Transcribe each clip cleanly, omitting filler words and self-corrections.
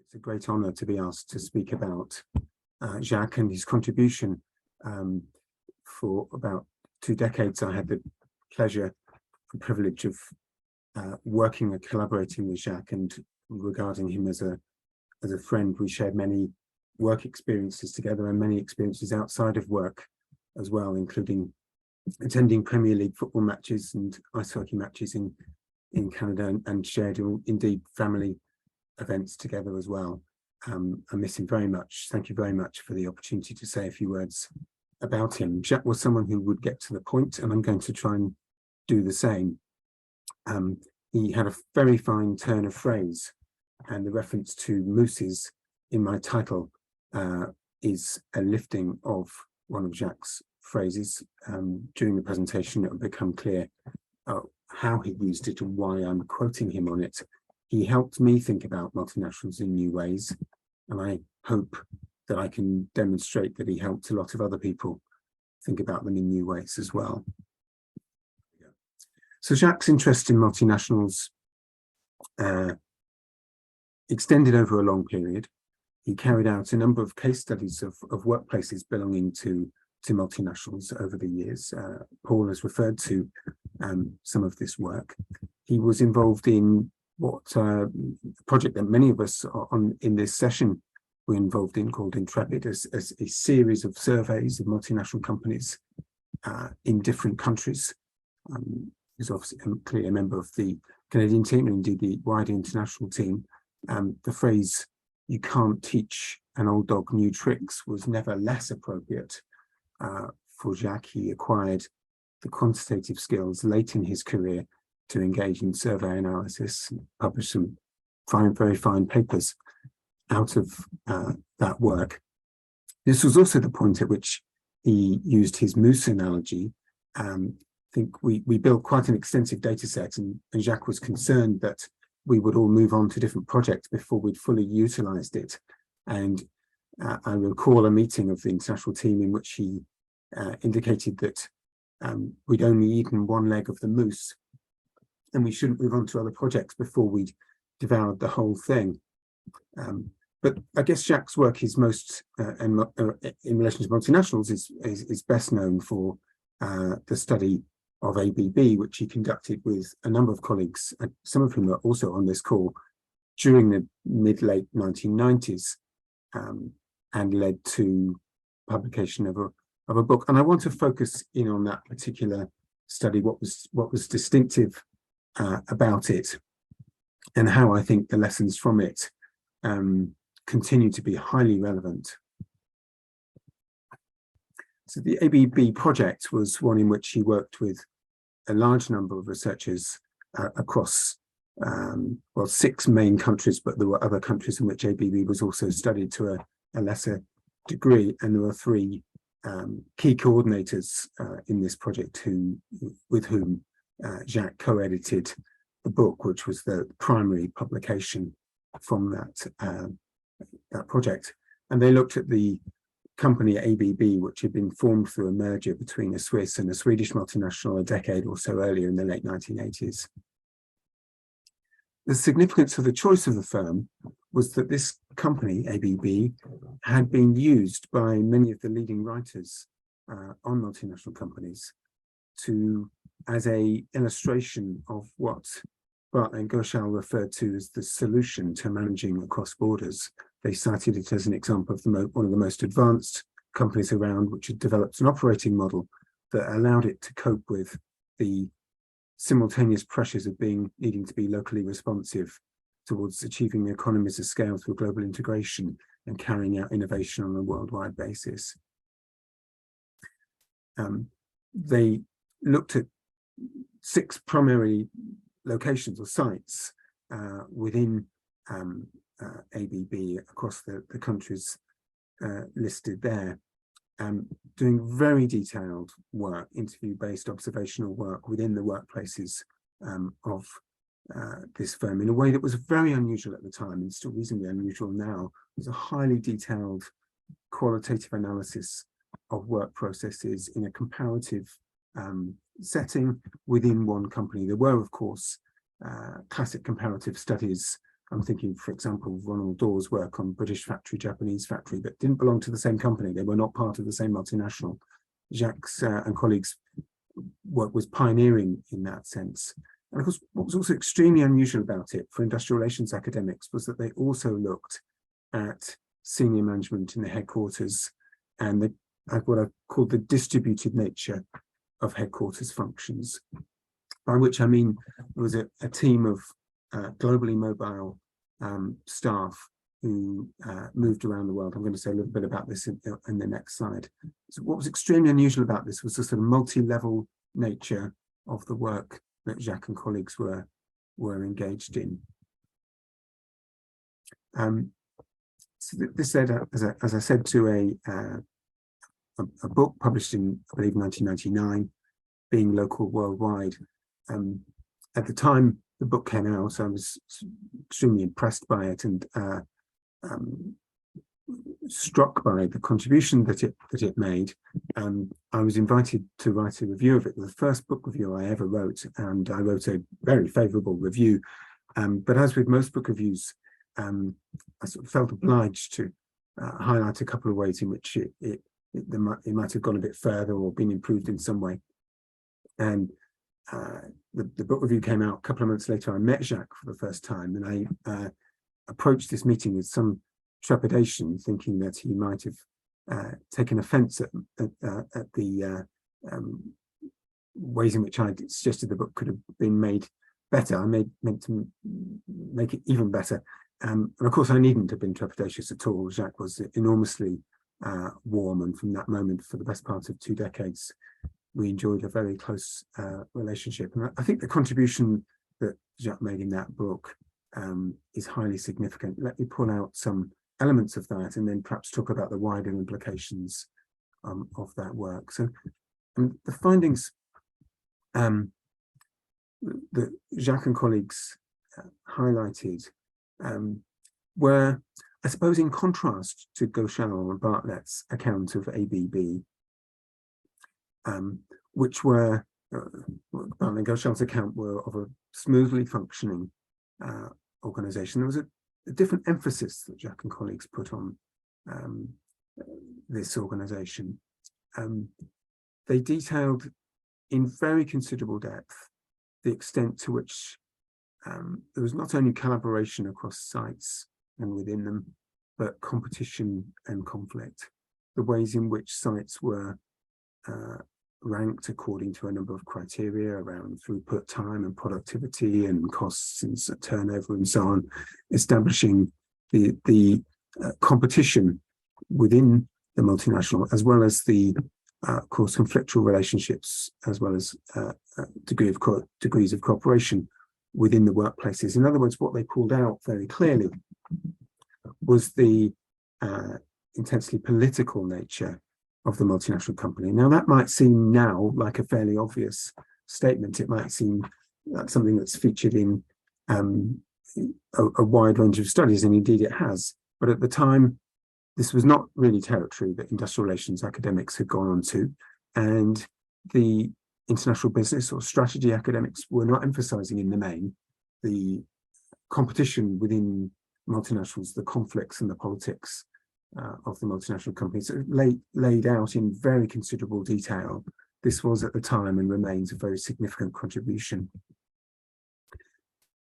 It's a great honour to be asked to speak about Jacques and his contribution. For about 2 decades, I had the pleasure and privilege of working and collaborating with Jacques, and regarding him as a friend. We shared many work experiences together and many experiences outside of work as well, including attending Premier League football matches and ice hockey matches in Canada, and shared indeed family events together as well. I miss him very much. Thank you very much for the opportunity to say a few words about him. Jacques was someone who would get to the point, and I'm going to try and do the same. He had a very fine turn of phrase, and the reference to mooses in my title is a lifting of one of Jacques' phrases. During the presentation, it will become clear how he used it and why I'm quoting him on it. He helped me think about multinationals in new ways, and I hope that I can demonstrate that he helped a lot of other people think about them in new ways as well. So Jacques' interest in multinationals extended over a long period. He carried out a number of case studies of workplaces belonging to multinationals over the years. Paul has referred to some of this work. He was involved in what a project that many of us in this session were involved in, called Intrepid, as a series of surveys of multinational companies in different countries. He's obviously clearly a member of the Canadian team and indeed the wider international team. The phrase, "you can't teach an old dog new tricks," was never less appropriate for Jacques. He acquired the quantitative skills late in his career to engage in survey analysis, and publish some very fine papers out of that work. This was also the point at which he used his moose analogy. I think we built quite an extensive data set, and Jacques was concerned that we would all move on to different projects before we'd fully utilised it. And I recall a meeting of the international team in which he indicated that we'd only eaten one leg of the moose, and we shouldn't move on to other projects before we'd devoured the whole thing. But I guess Jacques' work is most, in relation to multinationals, is best known for the study of ABB, which he conducted with a number of colleagues, some of whom are also on this call, during the mid-late 1990s, and led to publication of a book. And I want to focus in on that particular study, what was distinctive about it, and how I think the lessons from it continue to be highly relevant. So the ABB project was one in which he worked with a large number of researchers across 6 main countries, but there were other countries in which ABB was also studied to a lesser degree, and there were 3 key coordinators in this project with whom Jacques co-edited the book, which was the primary publication from that project. And they looked at the company ABB, which had been formed through a merger between a Swiss and a Swedish multinational a decade or so earlier in the late 1980s. The significance of the choice of the firm was that this company, ABB, had been used by many of the leading writers on multinational companies as an illustration of what Bartlett and Gershall referred to as the solution to managing across borders. They cited it as an example of one of the most advanced companies around, which had developed an operating model that allowed it to cope with the simultaneous pressures of needing to be locally responsive towards achieving the economies of scale through global integration and carrying out innovation on a worldwide basis. They looked at 6 primary locations or sites within ABB across the countries listed there, doing very detailed work, interview-based observational work within the workplaces of this firm in a way that was very unusual at the time and still reasonably unusual now. It was a highly detailed qualitative analysis of work processes in a comparative setting within one company. There were, of course, classic comparative studies I'm thinking, for example, Ronald Dawes' work on British factory, Japanese factory, that didn't belong to the same company. They were not part of the same multinational. Jacques and colleagues' work was pioneering in that sense. And of course, what was also extremely unusual about it for industrial relations academics was that they also looked at senior management in the headquarters and what I called the distributed nature of headquarters functions, by which I mean there was a team of globally mobile staff who moved around the world. I'm going to say a little bit about this in the next slide. So what was extremely unusual about this was the sort of multi-level nature of the work that Jacques and colleagues were engaged in. So this led, as I said, to a book published in, I believe, 1999, Being Local Worldwide. At the time the book came out, I was extremely impressed by it and struck by the contribution that it made. I was invited to write a review of it. It was the first book review I ever wrote, and I wrote a very favourable review. But as with most book reviews, I sort of felt obliged to highlight a couple of ways in which it might have gone a bit further or been improved in some way. And the book review came out a couple of months later. I met Jacques for the first time, and I approached this meeting with some trepidation, thinking that he might have taken offence at the ways in which I suggested the book could have been made better. I meant to make it even better. And of course, I needn't have been trepidatious at all. Jacques was enormously warm, and from that moment, for the best part of 2 decades, we enjoyed a very close relationship. And I think the contribution that Jacques made in that book is highly significant. Let me pull out some elements of that and then perhaps talk about the wider implications of that work. So the findings that Jacques and colleagues highlighted were, I suppose, in contrast to Gauchel and Bartlett's account of ABB, which were, Bartlett and Gauchel's account were of a smoothly functioning organization. There was a different emphasis that Jacques and colleagues put on this organization. They detailed in very considerable depth the extent to which there was not only collaboration across sites and within them, but competition and conflict, the ways in which sites were ranked according to a number of criteria around throughput time and productivity and costs and turnover and so on, establishing the competition within the multinational, as well as the of course conflictual relationships, as well as degrees of cooperation within the workplaces. In other words, what they pulled out very clearly was the intensely political nature of the multinational company. Now, that might seem now like a fairly obvious statement. It might seem like something that's featured in a wide range of studies, and indeed it has. But at the time, this was not really territory that industrial relations academics had gone on to, and the international business or strategy academics were not emphasizing in the main the competition within multinationals, the conflicts and the politics of the multinational companies. So laid out in very considerable detail. This was at the time and remains a very significant contribution.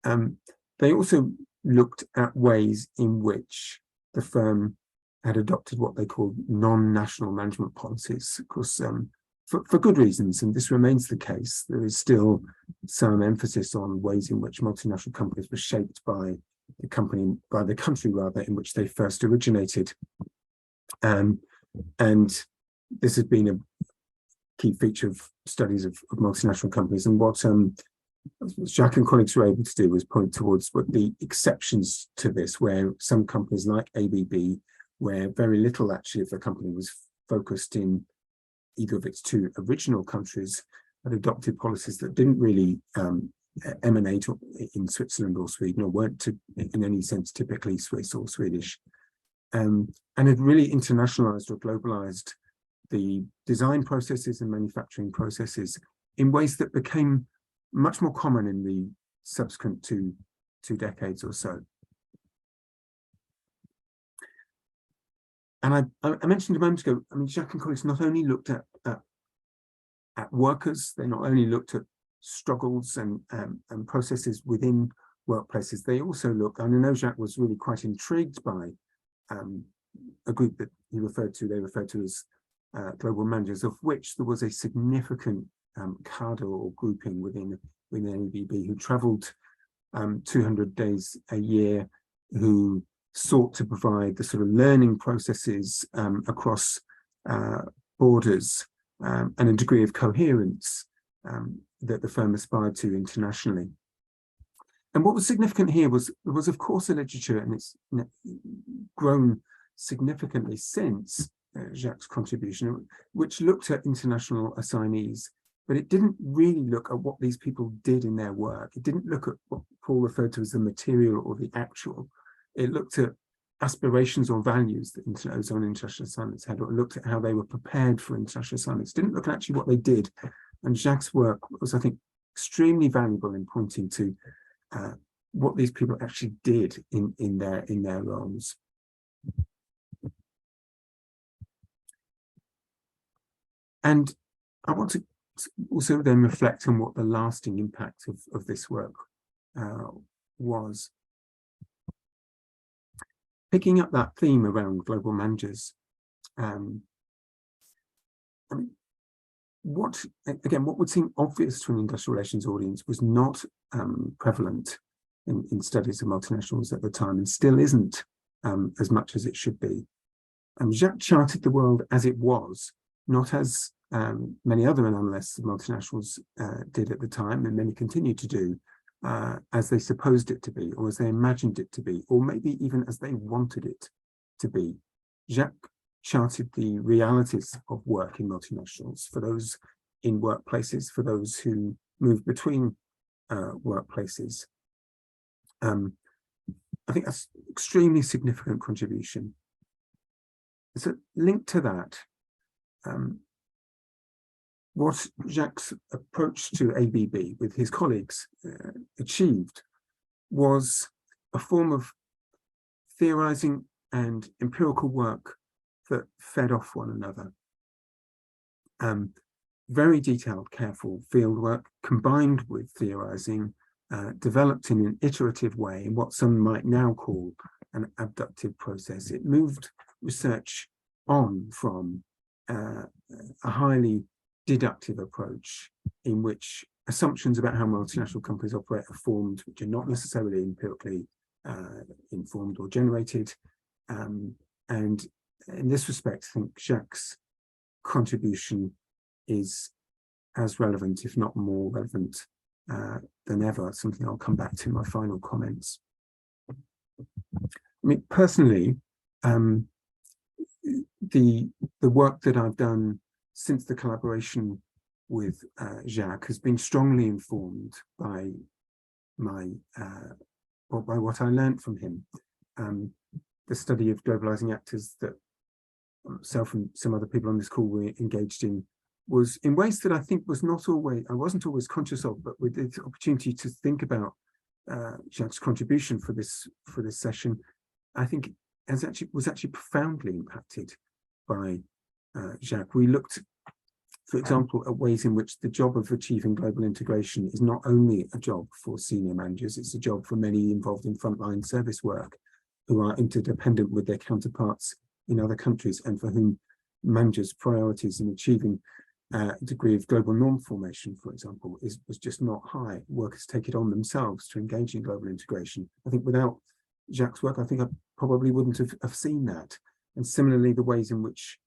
They also looked at ways in which the firm had adopted what they called non-national management policies. Of course, for good reasons, and this remains the case. There is still some emphasis on ways in which multinational companies were shaped by the country rather, in which they first originated. And this has been a key feature of studies of multinational companies. And what Jacques and colleagues were able to do was point towards what the exceptions to this, where some companies like ABB, where very little actually of the company was focused in either of its 2 original countries, had adopted policies that didn't really emanate in Switzerland or Sweden, or weren't in any sense typically Swiss or Swedish, and had really internationalized or globalized the design processes and manufacturing processes in ways that became much more common in the subsequent two decades or so. I mentioned a moment ago, I mean, Jacques and colleagues not only looked at workers, they not only looked at struggles and processes within workplaces, they also looked, and I know Jacques was really quite intrigued by a group that they referred to as global managers, of which there was a significant cadre or grouping within ABB who travelled 200 days a year, who sought to provide the sort of learning processes across borders and a degree of coherence that the firm aspired to internationally. And what was significant here was of course, a literature, and it's grown significantly since Jacques' contribution, which looked at international assignees, but it didn't really look at what these people did in their work. It didn't look at what Paul referred to as the material or the actual. It looked at aspirations or values that those on international assignments had, or looked at how they were prepared for international assignments. Didn't look at actually what they did. And Jacques' work was, I think, extremely valuable in pointing to what these people actually did in their roles. And I want to also then reflect on what the lasting impact of this work was. Picking up that theme around global managers, I mean, what would seem obvious to an industrial relations audience was not prevalent in studies of multinationals at the time, and still isn't as much as it should be. Jacques charted the world as it was, not as many other analysts of multinationals did at the time, and many continue to do, as they supposed it to be, or as they imagined it to be, or maybe even as they wanted it to be. Jacques charted the realities of work in multinationals for those in workplaces, for those who move between workplaces. I think that's an extremely significant contribution. So linked to that, what Jacques' approach to ABB with his colleagues achieved was a form of theorizing and empirical work that fed off one another. Very detailed, careful fieldwork combined with theorizing, developed in an iterative way in what some might now call an abductive process. It moved research on from a highly deductive approach in which assumptions about how multinational companies operate are formed, which are not necessarily empirically informed or generated. And in this respect, I think Jacques' contribution is as relevant, if not more relevant, than ever, something I'll come back to in my final comments. I mean, personally, the work that I've done since the collaboration with Jacques has been strongly informed by by what I learned from him. The study of globalizing actors that myself and some other people on this call were engaged in was in ways that I think I wasn't always conscious of, but with the opportunity to think about Jacques' contribution for this session, I think was actually profoundly impacted by Jacques. We looked, for example, at ways in which the job of achieving global integration is not only a job for senior managers, it's a job for many involved in frontline service work who are interdependent with their counterparts in other countries, and for whom managers' priorities in achieving a degree of global norm formation, for example, was just not high. Workers take it on themselves to engage in global integration. I think without Jacques' work, I think I probably wouldn't have seen that. And similarly, the ways in which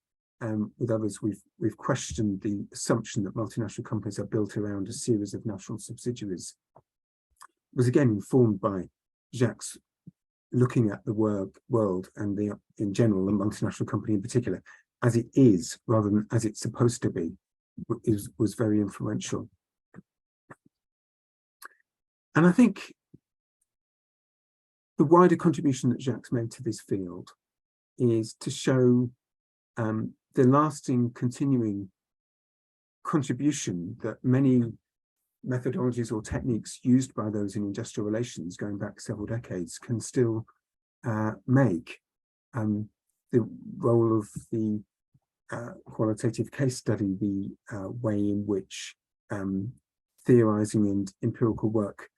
with others, we've questioned the assumption that multinational companies are built around a series of national subsidiaries was again informed by Jacques looking at the world and in general, the multinational company in particular, as it is rather than as it's supposed to be, was very influential. And I think the wider contribution that Jacques made to this field is to show the lasting, continuing contribution that many methodologies or techniques used by those in industrial relations going back several decades can still make. the role of the qualitative case study, the way in which theorizing and empirical work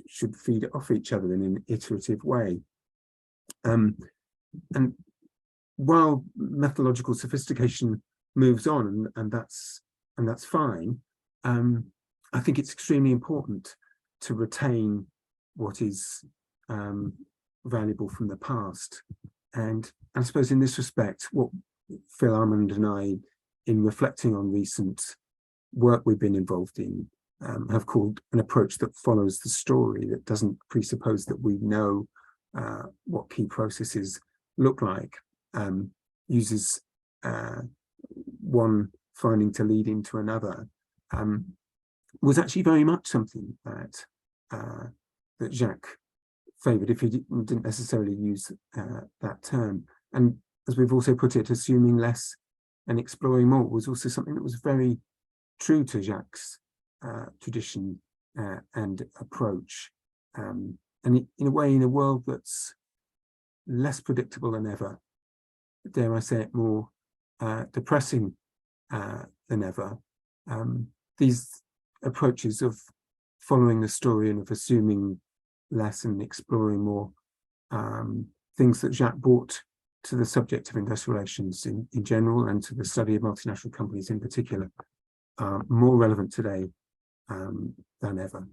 should feed off each other in an iterative way. And while methodological sophistication moves on, and that's fine, I think it's extremely important to retain what is valuable from the past. And I suppose in this respect, what Phil Armand and I, in reflecting on recent work we've been involved in, have called an approach that follows the story, that doesn't presuppose that we know what key processes look like, uses one finding to lead into another, was actually very much something that that Jacques favoured, if he didn't necessarily use that term. And as we've also put it, assuming less and exploring more was also something that was very true to Jacques' tradition and approach. And in a way, in a world that's less predictable than ever, dare I say it, more depressing than ever, these approaches of following the story and of assuming less and exploring more, things that Jacques brought to the subject of industrial relations in general and to the study of multinational companies in particular, are more relevant today than ever.